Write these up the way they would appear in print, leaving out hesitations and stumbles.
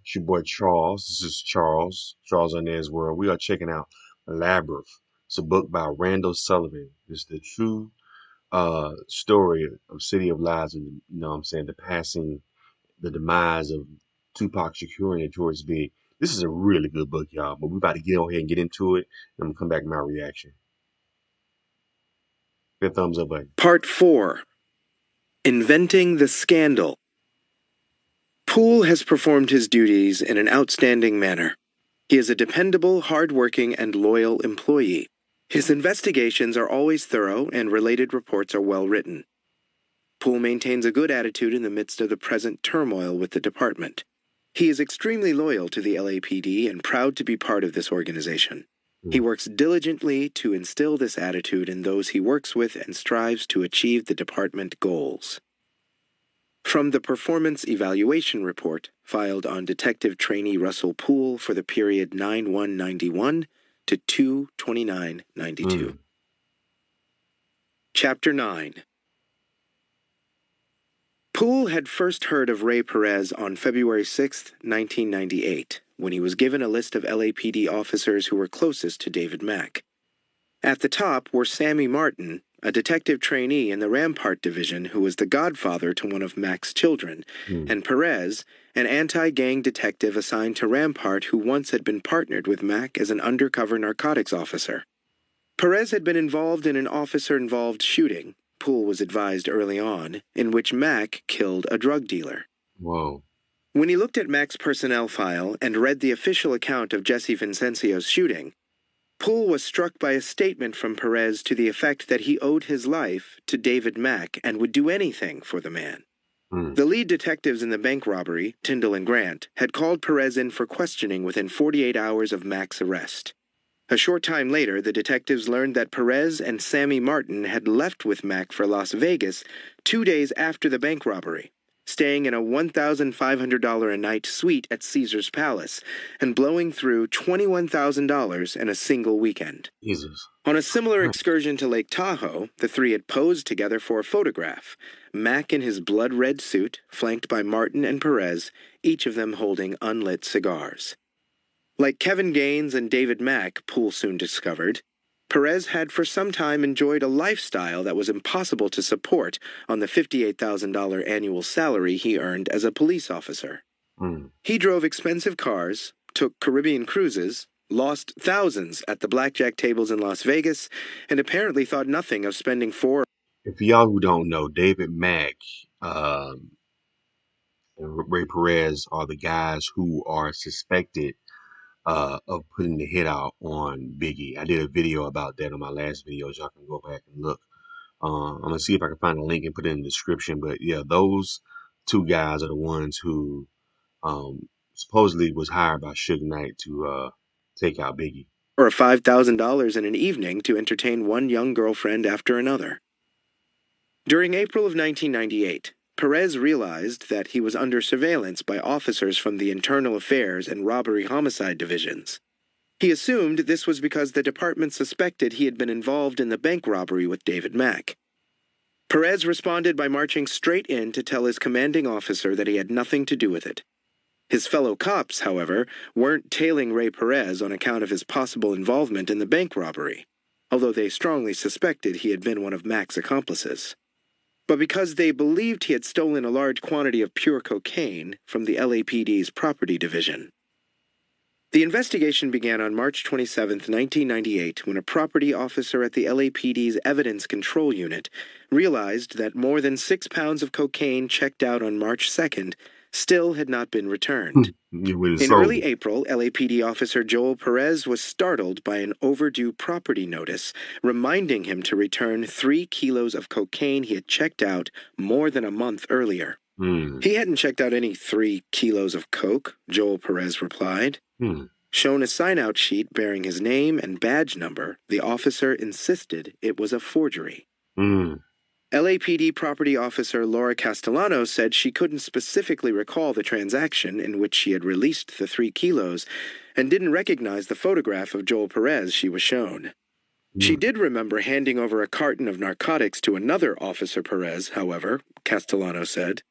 It's your boy Charles. This is Charles. Charles on Ned's World. We are checking out Labyrinth. It's a book by Randall Sullivan. It's the true story of City of Lies and the passing, the demise of Tupac Shakur and George Big. This is a really good book, y'all. But we're about to get on here and get into it. And I'm gonna come back with my reaction. Hit the thumbs up button. Part 4. Inventing the Scandal. Poole has performed his duties in an outstanding manner. He is a dependable, hard-working, and loyal employee. His investigations are always thorough and related reports are well written. Poole maintains a good attitude in the midst of the present turmoil with the department. He is extremely loyal to the LAPD and proud to be part of this organization. He works diligently to instill this attitude in those he works with and strives to achieve the department goals. From the Performance Evaluation Report, filed on Detective Trainee Russell Poole for the period 9/1/91 to 2/29/92. Chapter 9. Poole had first heard of Ray Perez on February 6, 1998, when he was given a list of LAPD officers who were closest to David Mack. At the top were Sammy Martin, a detective trainee in the Rampart Division who was the godfather to one of Mack's children, and Perez, an anti-gang detective assigned to Rampart who once had been partnered with Mack as an undercover narcotics officer. Perez had been involved in an officer-involved shooting, Poole was advised early on, in which Mack killed a drug dealer. Whoa. When he looked at Mack's personnel file and read the official account of Jesse Vincencio's shooting, Poole was struck by a statement from Perez to the effect that he owed his life to David Mack and would do anything for the man. The lead detectives in the bank robbery, Tyndall and Grant, had called Perez in for questioning within 48 hours of Mack's arrest. A short time later, the detectives learned that Perez and Sammy Martin had left with Mack for Las Vegas 2 days after the bank robbery, staying in a $1,500 a night suite at Caesar's Palace, and blowing through $21,000 in a single weekend. Jesus. On a similar excursion to Lake Tahoe, the three had posed together for a photograph, Mack in his blood-red suit, flanked by Martin and Perez, each of them holding unlit cigars. Like Kevin Gaines and David Mack, Poole soon discovered, Perez had for some time enjoyed a lifestyle that was impossible to support on the $58,000 annual salary he earned as a police officer. He drove expensive cars, took Caribbean cruises, lost thousands at the blackjack tables in Las Vegas, and apparently thought nothing of spending And for y'all who don't know, David Mack and Ray Perez are the guys who are suspected of putting the hit out on Biggie. I did a video about that on my last videos. Y'all can go back and look. I'm gonna see if I can find a link and put it in the description. But yeah, those two guys are the ones who supposedly was hired by Suge Knight to take out Biggie. Or $5,000 in an evening to entertain one young girlfriend after another. During April of 1998, Perez realized that he was under surveillance by officers from the Internal Affairs and Robbery Homicide divisions. He assumed this was because the department suspected he had been involved in the bank robbery with David Mack. Perez responded by marching straight in to tell his commanding officer that he had nothing to do with it. His fellow cops, however, weren't tailing Ray Perez on account of his possible involvement in the bank robbery, although they strongly suspected he had been one of Mack's accomplices. But because they believed he had stolen a large quantity of pure cocaine from the LAPD's property division. The investigation began on March 27, 1998, when a property officer at the LAPD's Evidence Control Unit realized that more than 6 pounds of cocaine checked out on March 2nd still had not been returned. In early April, LAPD officer Joel Perez was startled by an overdue property notice reminding him to return 3 kilos of cocaine he had checked out more than a month earlier. He hadn't checked out any 3 kilos of coke, Joel Perez replied. Shown a sign-out sheet bearing his name and badge number, the officer insisted it was a forgery. LAPD property officer Laura Castellano said she couldn't specifically recall the transaction in which she had released the 3 kilos and didn't recognize the photograph of Joel Perez she was shown. She did remember handing over a carton of narcotics to another Officer Perez, however, Castellano said.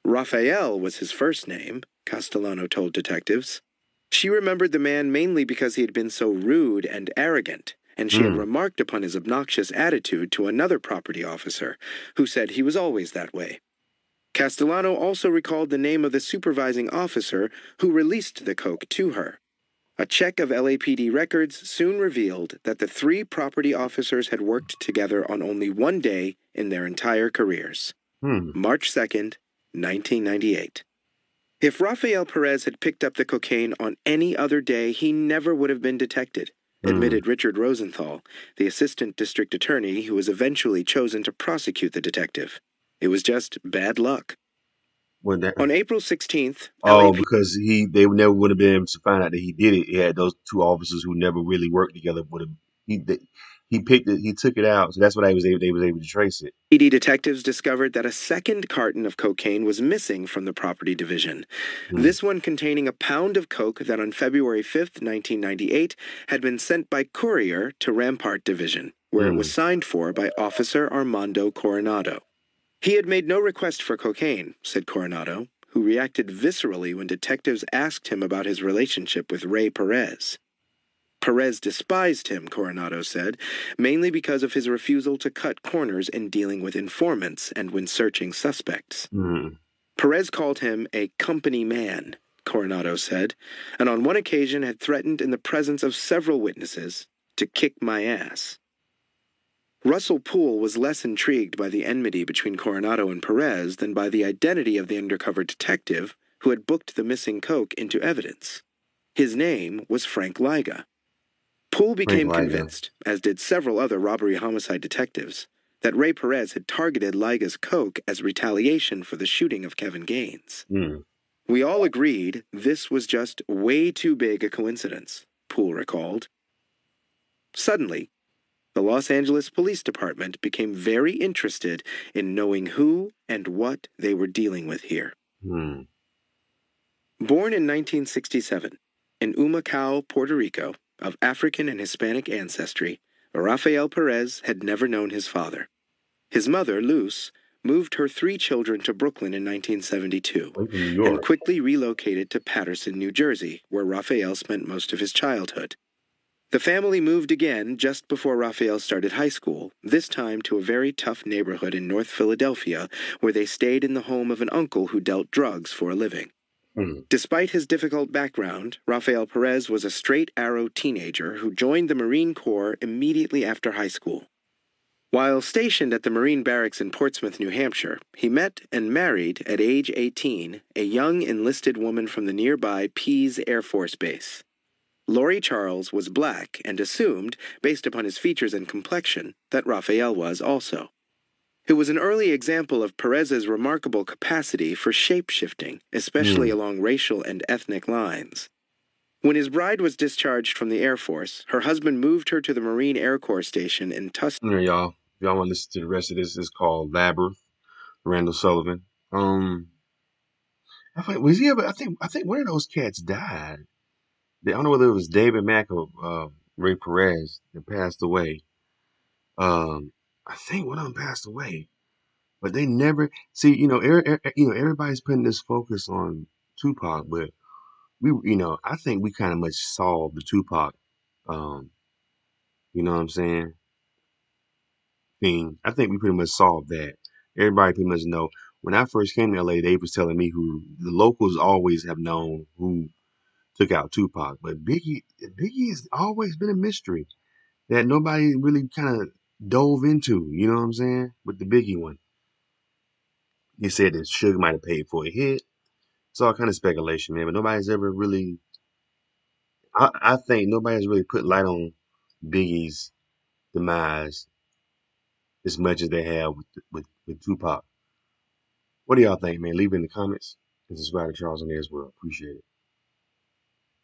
Raphael was his first name, Castellano told detectives. She remembered the man mainly because he had been so rude and arrogant, and she had Mm. remarked upon his obnoxious attitude to another property officer, who said he was always that way. Castellano also recalled the name of the supervising officer who released the coke to her. A check of LAPD records soon revealed that the three property officers had worked together on only one day in their entire careers, Mm. March 2nd, 1998. If Rafael Perez had picked up the cocaine on any other day, he never would have been detected, Mm. admitted Richard Rosenthal, the assistant district attorney who was eventually chosen to prosecute the detective. It was just bad luck. What that? On April 16th, Oh, LAPD because they never would have been able to find out that he did it. He had those two officers who never really worked together. Would have he picked it? He took it out, so that's why they was able to trace it. detectives discovered that a second carton of cocaine was missing from the property division. Mm. This one containing a pound of coke that on February 5th, 1998, had been sent by courier to Rampart Division, where it was Mm. signed for by Officer Armando Coronado. He had made no request for cocaine, said Coronado, who reacted viscerally when detectives asked him about his relationship with Ray Perez. Perez despised him, Coronado said, mainly because of his refusal to cut corners in dealing with informants and when searching suspects. Mm. Perez called him a company man, Coronado said, and on one occasion had threatened in the presence of several witnesses to kick my ass. Russell Poole was less intrigued by the enmity between Coronado and Perez than by the identity of the undercover detective who had booked the missing coke into evidence. His name was Frank Liga. Poole Frank became Liga. convinced, as did several other robbery homicide detectives, that Ray Perez had targeted Liga's coke as retaliation for the shooting of Kevin Gaines. Mm. We all agreed this was just way too big a coincidence, Poole recalled. Suddenly, the Los Angeles Police Department became very interested in knowing who and what they were dealing with here. Mm. Born in 1967, in Humacao, Puerto Rico, of African and Hispanic ancestry, Rafael Perez had never known his father. His mother, Luz, moved her three children to Brooklyn in 1972 Way from New and York. quickly relocated to Paterson, New Jersey, where Rafael spent most of his childhood. The family moved again just before Rafael started high school, this time to a very tough neighborhood in North Philadelphia, where they stayed in the home of an uncle who dealt drugs for a living. Mm. Despite his difficult background, Rafael Perez was a straight-arrow teenager who joined the Marine Corps immediately after high school. While stationed at the Marine Barracks in Portsmouth, New Hampshire, he met and married, at age 18, a young enlisted woman from the nearby Pease Air Force Base. Lori Charles was black and assumed, based upon his features and complexion, that Rafael was also. It was an early example of Perez's remarkable capacity for shape-shifting, especially Mm. along racial and ethnic lines. When his bride was discharged from the Air Force, her husband moved her to the Marine Air Corps Station in Tuskegee. Yeah, y'all. If y'all want to listen to the rest of this, it's called Labyrinth. Randall Sullivan. I think was he ever? I think one of those cats died. I don't know whether it was David Mack or Ray Perez that passed away. I think one of them passed away, but they never see. Everybody's putting this focus on Tupac, but I think we kind of much solved the Tupac. Um, you know what I'm saying? Thing. I think we pretty much solved that. Everybody pretty much know. When I first came to LA, they was telling me who the locals always have known who took out Tupac, but Biggie has always been a mystery that nobody really kind of dove into. You know what I'm saying? With the Biggie one, he said that Suge might have paid for a hit. It's all kind of speculation, man. But nobody's ever really. I think nobody's really put light on Biggie's demise as much as they have with Tupac. What do y'all think, man? Leave it in the comments and subscribe to Charles on Airs World. Appreciate it.